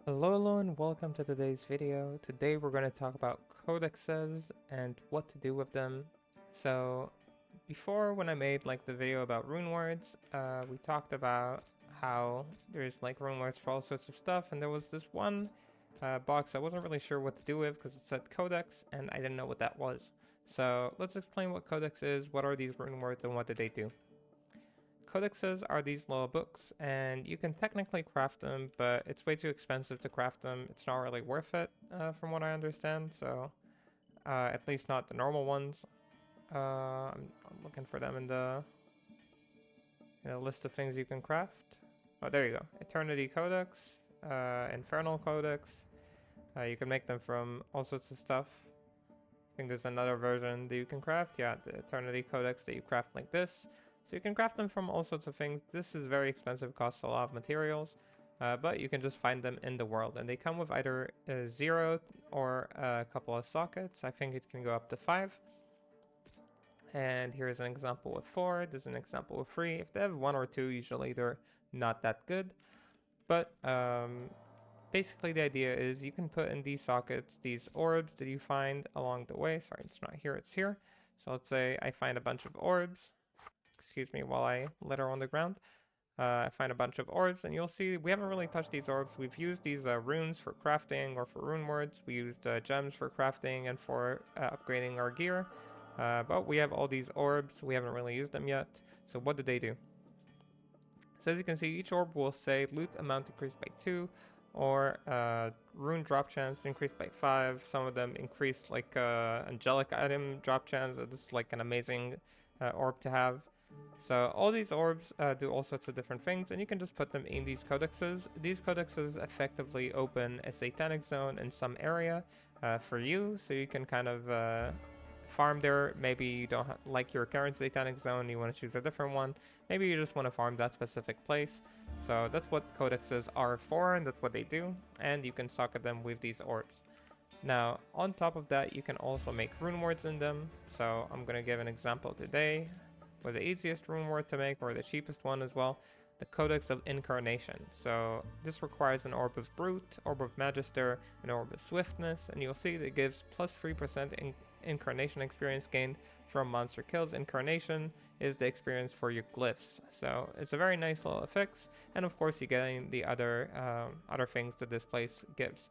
Hello and welcome to today's video. Today we're going to talk about codexes and what to do with them. So before, when I made the video about runewords, we talked about how there's runewords for all sorts of stuff, and there was this one box I wasn't really sure what to do with because it said codex and I didn't know what that was. So let's explain what codex is, what are these runewords, and what do they do. Codexes are these little books, and you can technically craft them, but it's way too expensive to craft them. It's not really worth it, from what I understand, so at least not the normal ones. I'm looking for them in the list of things you can craft. Oh, there you go. Eternity Codex, Infernal Codex. You can make them from all sorts of stuff. I think there's another version that you can craft. Yeah, the Eternity Codex that you craft like this. So you can craft them from all sorts of things. This is very expensive, costs a lot of materials, but you can just find them in the world. And they come with either 0 or a couple of sockets. I think it can go up to 5. And here's an example with 4. There's an example with 3. If they have 1 or 2, usually they're not that good. But basically the idea is you can put in these sockets these orbs that you find along the way. Sorry, it's not here, it's here. So let's say I find a bunch of orbs. Excuse me, while I litter on the ground. I find a bunch of orbs, and you'll see we haven't really touched these orbs. We've used these runes for crafting or for runewords. We used gems for crafting and for upgrading our gear. But we have all these orbs. We haven't really used them yet. So what do they do? So as you can see, each orb will say loot amount increased by 2, or rune drop chance increased by 5. Some of them increase angelic item drop chance. This is an amazing orb to have. So all these orbs do all sorts of different things, and you can just put them in these codexes. These codexes effectively open a satanic zone in some area for you, so you can kind of farm there. Maybe you don't like your current satanic zone, you want to choose a different one. Maybe you just want to farm that specific place. So that's what codexes are for, and that's what they do, and you can socket them with these orbs. Now, on top of that, you can also make runewords in them. So I'm going to give an example today. With the easiest rune word to make, or the cheapest one as well, the Codex of Incarnation. So this requires an Orb of Brute, Orb of Magister, an Orb of Swiftness, and you'll see that it gives plus 3% Incarnation experience gained from monster kills. Incarnation is the experience for your glyphs, so it's a very nice little fix, and of course you're getting the other things that this place gives.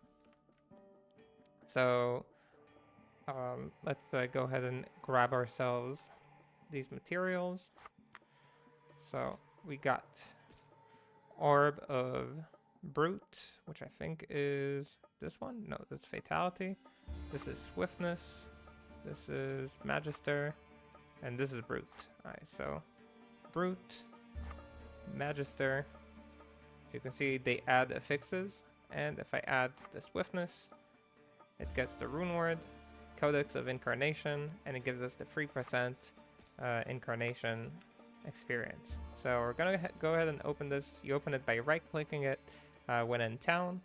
So let's go ahead and grab ourselves these materials. So we got Orb of Brute, which I think is this one. No, this is Fatality. This is Swiftness. This is Magister. And this is Brute. Alright, so Brute, Magister. So you can see they add affixes. And if I add the Swiftness, it gets the rune word, Codex of Incarnation, and it gives us the 3% Incarnation experience. So we're gonna go ahead and open this. You open it by right-clicking it when in town,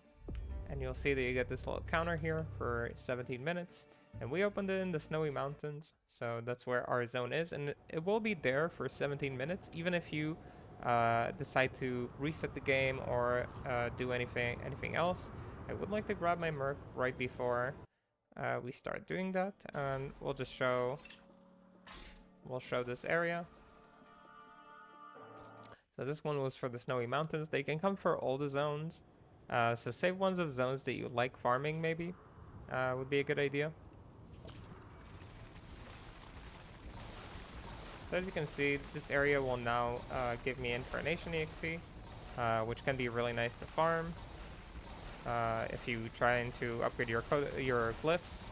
and you'll see that you get this little counter here for 17 minutes. And we opened it in the Snowy Mountains, so that's where our zone is, and it will be there for 17 minutes, even if you decide to reset the game or do anything else. I would like to grab my merc right before we start doing that, and we'll show this area. So this one was for the Snowy Mountains. They can come for all the zones. So save ones of zones that you like farming, maybe, would be a good idea. So as you can see, this area will now give me Incarnation EXP, which can be really nice to farm if you trying to upgrade your glyphs.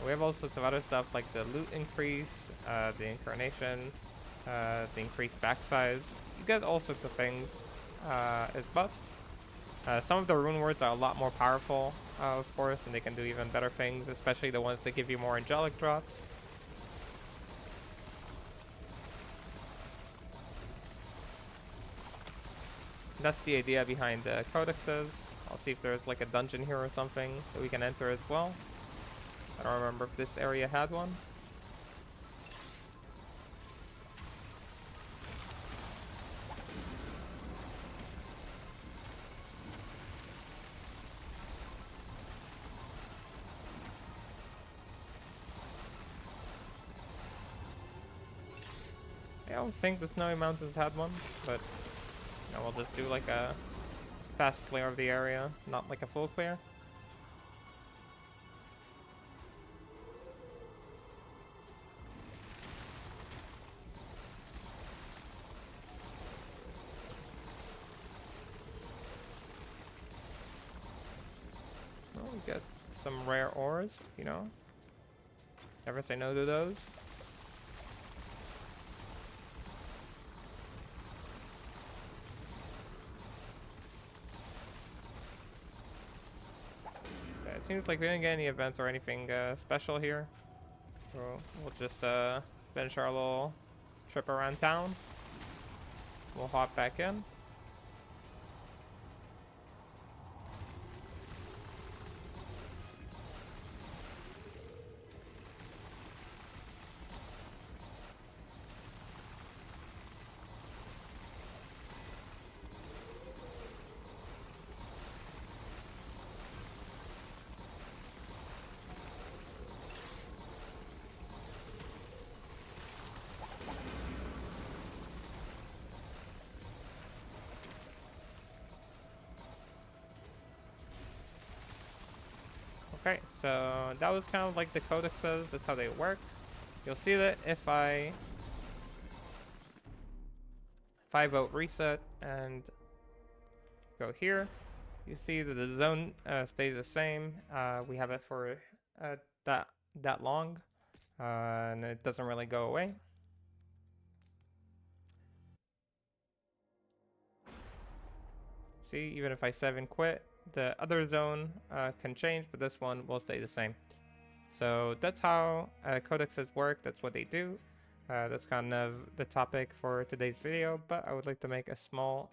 We have all sorts of other stuff like the loot increase, the Incarnation, the increased back size. You get all sorts of things as buffs. Some of the rune words are a lot more powerful, of course, and they can do even better things, especially the ones that give you more angelic drops. That's the idea behind the codexes. I'll see if there's a dungeon here or something that we can enter as well. I don't remember if this area had one. don't think the Snowy Mountains had one, but you know, we'll just do like a fast clear of the area, not like a full clear. Well, we got some rare ores, you know. Never say no to those. Yeah, it seems like we didn't get any events or anything special here. So we'll just finish our little trip around town. We'll hop back in. Okay, so that was kind of like the codexes, that's how they work. You'll see that if I vote reset and go here, you see that the zone stays the same. We have it for that long, and it doesn't really go away. See, even if I save and quit, the other zone can change, but this one will stay the same. So that's how codexes work. That's what they do. That's kind of the topic for today's video. But I would like to make a small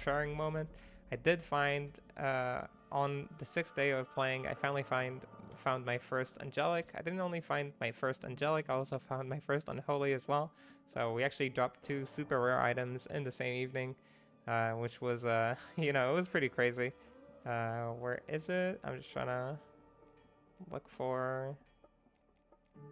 sharing moment. I did find on the 6th day of playing, I finally found my first Angelic. I didn't only find my first Angelic, I also found my first Unholy as well. So we actually dropped 2 super rare items in the same evening. Which was, you know, it was pretty crazy. Where is it? I'm just trying to look for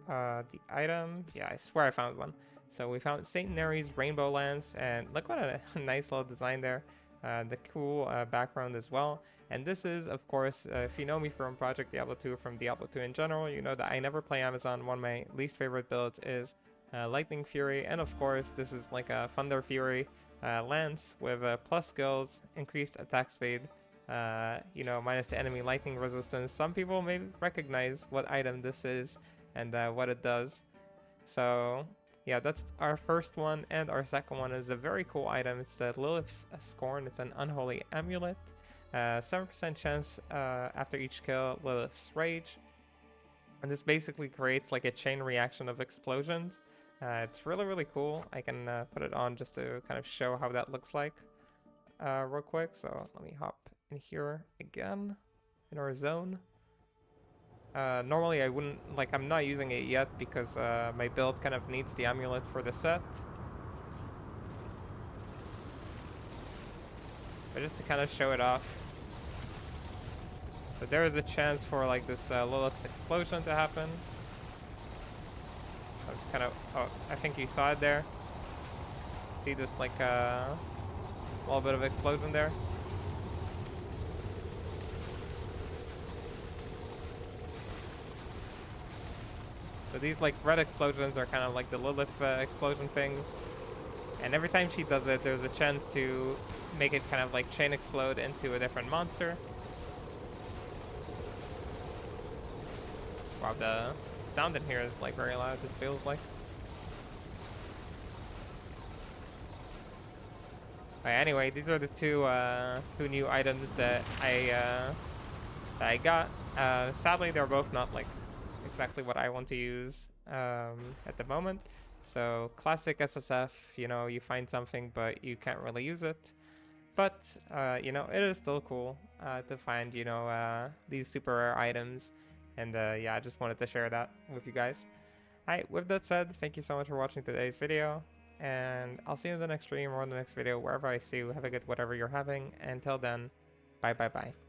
the item. Yeah, I swear I found one. So we found St. Nery's Rainbow Lance, and look what a nice little design there. The cool background as well. And this is, of course, if you know me from Project Diablo 2 or from Diablo 2 in general, you know that I never play Amazon. One of my least favorite builds is Lightning Fury, and of course this is like a Thunder Fury lance with plus skills, increased attack speed, you know, minus the enemy lightning resistance. Some people may recognize what item this is and what it does. So yeah, that's our first one, and our second one is a very cool item. It's the Lilith's Scorn. It's an unholy amulet. 7% chance after each kill, Lilith's Rage. And this basically creates like a chain reaction of explosions. It's really, really cool. I can put it on just to kind of show how that looks like real quick. So let me hop in here again in our zone. Normally I wouldn't, like, I'm not using it yet because my build kind of needs the amulet for the set. But just to kind of show it off. So there is a chance for like this Lilith's explosion to happen. I was kind of, oh, I think you saw it there. See this like little bit of explosion there? So these like red explosions are kind of like the Lilith explosion things. And every time she does it, there's a chance to make it kind of like chain explode into a different monster. Wow, the sound in here is like very loud, it feels like. Alright, anyway, these are the two new items that I got. Sadly, they're both not like exactly what I want to use at the moment. So classic SSF, you know, you find something but you can't really use it. But you know, it is still cool to find, you know, these super rare items. And yeah, I just wanted to share that with you guys. Alright, with that said, thank you so much for watching today's video. And I'll see you in the next stream or in the next video, wherever I see you. Have a good whatever you're having. Until then, bye bye bye.